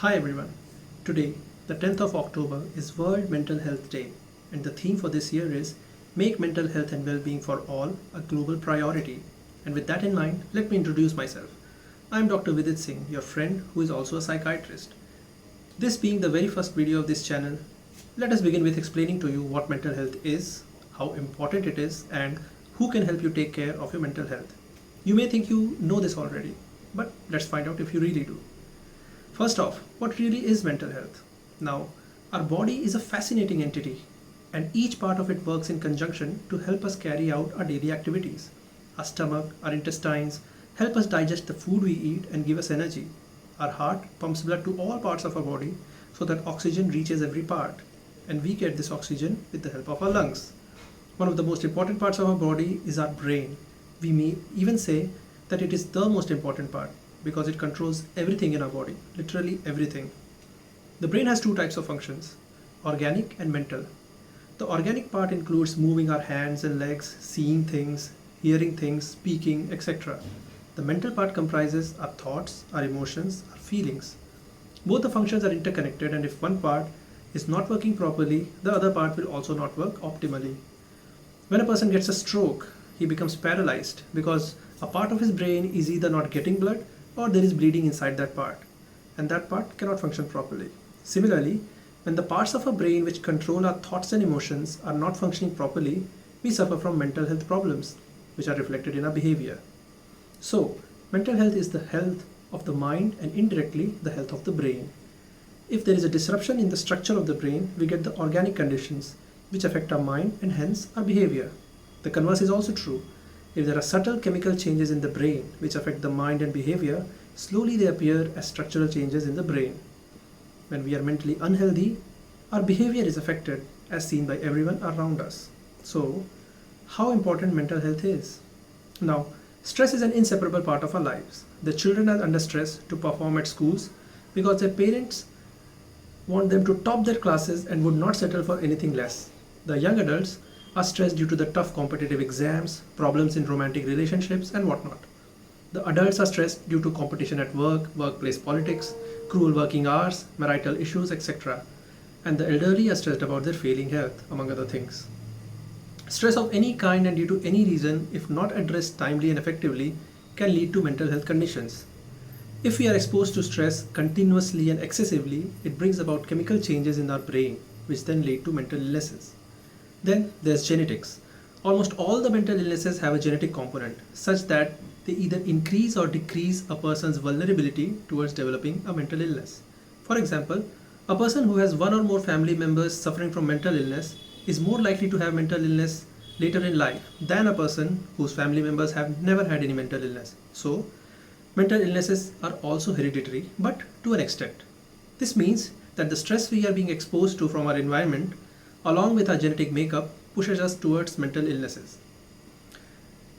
Hi everyone. Today, the 10th of October is World Mental Health Day, and the theme for this year is Make Mental Health and Well-Being for All a Global Priority. And with that in mind, let me introduce myself. I am Dr. Vidit Singh, your friend who is also a psychiatrist. This being the very first video of this channel, let us begin with explaining to you what mental health is, how important it is, and who can help you take care of your mental health. You may think you know this already, but let's find out if you really do. First off, what really is mental health? Now, our body is a fascinating entity, and each part of it works in conjunction to help us carry out our daily activities. Our stomach, our intestines help us digest the food we eat and give us energy. Our heart pumps blood to all parts of our body so that oxygen reaches every part, and we get this oxygen with the help of our lungs. One of the most important parts of our body is our brain. We may even say that it is the most important part because it controls everything in our body, literally everything. The brain has two types of functions, organic and mental. The organic part includes moving our hands and legs, seeing things, hearing things, speaking, etc. The mental part comprises our thoughts, our emotions, our feelings. Both the functions are interconnected, and if one part is not working properly, the other part will also not work optimally. When a person gets a stroke, he becomes paralyzed because a part of his brain is either not getting blood or there is bleeding inside that part, and that part cannot function properly. Similarly, when the parts of our brain which control our thoughts and emotions are not functioning properly, we suffer from mental health problems, which are reflected in our behavior. So, mental health is the health of the mind and indirectly the health of the brain. If there is a disruption in the structure of the brain, we get the organic conditions which affect our mind and hence our behavior. The converse is also true. If there are subtle chemical changes in the brain which affect the mind and behavior, slowly they appear as structural changes in the brain. When we are mentally unhealthy, our behavior is affected as seen by everyone around us. So, how important mental health is? Now, stress is an inseparable part of our lives. The children are under stress to perform at schools because their parents want them to top their classes and would not settle for anything less. The young adults are stressed due to the tough competitive exams, problems in romantic relationships, and whatnot. The adults are stressed due to competition at work, workplace politics, cruel working hours, marital issues, etc. And the elderly are stressed about their failing health, among other things. Stress of any kind and due to any reason, if not addressed timely and effectively, can lead to mental health conditions. If we are exposed to stress continuously and excessively, it brings about chemical changes in our brain, which then lead to mental illnesses. Then there's genetics. Almost all the mental illnesses have a genetic component, such that they either increase or decrease a person's vulnerability towards developing a mental illness. For example, a person who has one or more family members suffering from mental illness is more likely to have mental illness later in life than a person whose family members have never had any mental illness. So, mental illnesses are also hereditary, but to an extent. This means that the stress we are being exposed to from our environment along with our genetic makeup pushes us towards mental illnesses.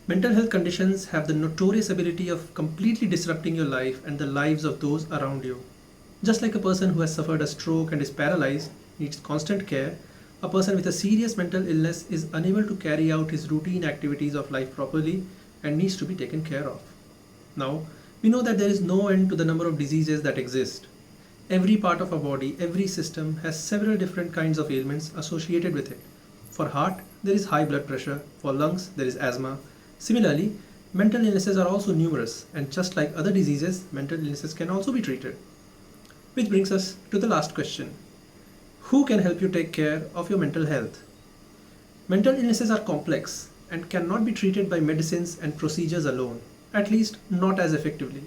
Mental health conditions have the notorious ability of completely disrupting your life and the lives of those around you. Just like a person who has suffered a stroke and is paralyzed needs constant care, a person with a serious mental illness is unable to carry out his routine activities of life properly and needs to be taken care of. Now, we know that there is no end to the number of diseases that exist. Every part of our body, every system has several different kinds of ailments associated with it. For heart, there is high blood pressure. For lungs, there is asthma. Similarly, mental illnesses are also numerous, and just like other diseases, mental illnesses can also be treated. Which brings us to the last question. Who can help you take care of your mental health? Mental illnesses are complex and cannot be treated by medicines and procedures alone, at least not as effectively.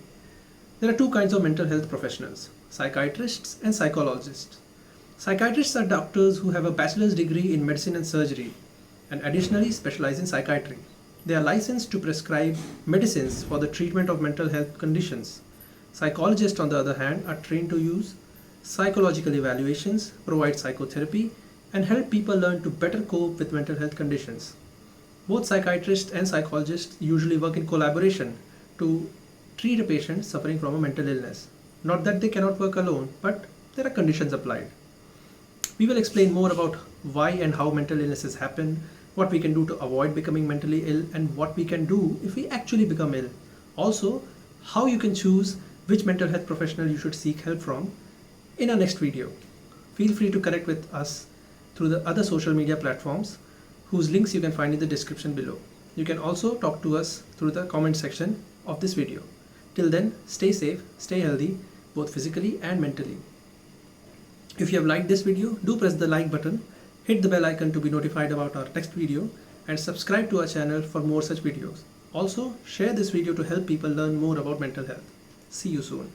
There are two kinds of mental health professionals, psychiatrists and psychologists. Psychiatrists are doctors who have a bachelor's degree in medicine and surgery and additionally specialize in psychiatry. They are licensed to prescribe medicines for the treatment of mental health conditions. Psychologists, on the other hand, are trained to use psychological evaluations, provide psychotherapy, and help people learn to better cope with mental health conditions. Both psychiatrists and psychologists usually work in collaboration to treat a patient suffering from a mental illness. Not that they cannot work alone, but there are conditions applied. We will explain more about why and how mental illnesses happen, what we can do to avoid becoming mentally ill, and what we can do if we actually become ill. Also, how you can choose which mental health professional you should seek help from, in our next video. Feel free to connect with us through the other social media platforms whose links you can find in the description below. You can also talk to us through the comment section of this video. Till then, stay safe, stay healthy, both physically and mentally. If you have liked this video, do press the like button, hit the bell icon to be notified about our next video, and subscribe to our channel for more such videos. Also, share this video to help people learn more about mental health. See you soon.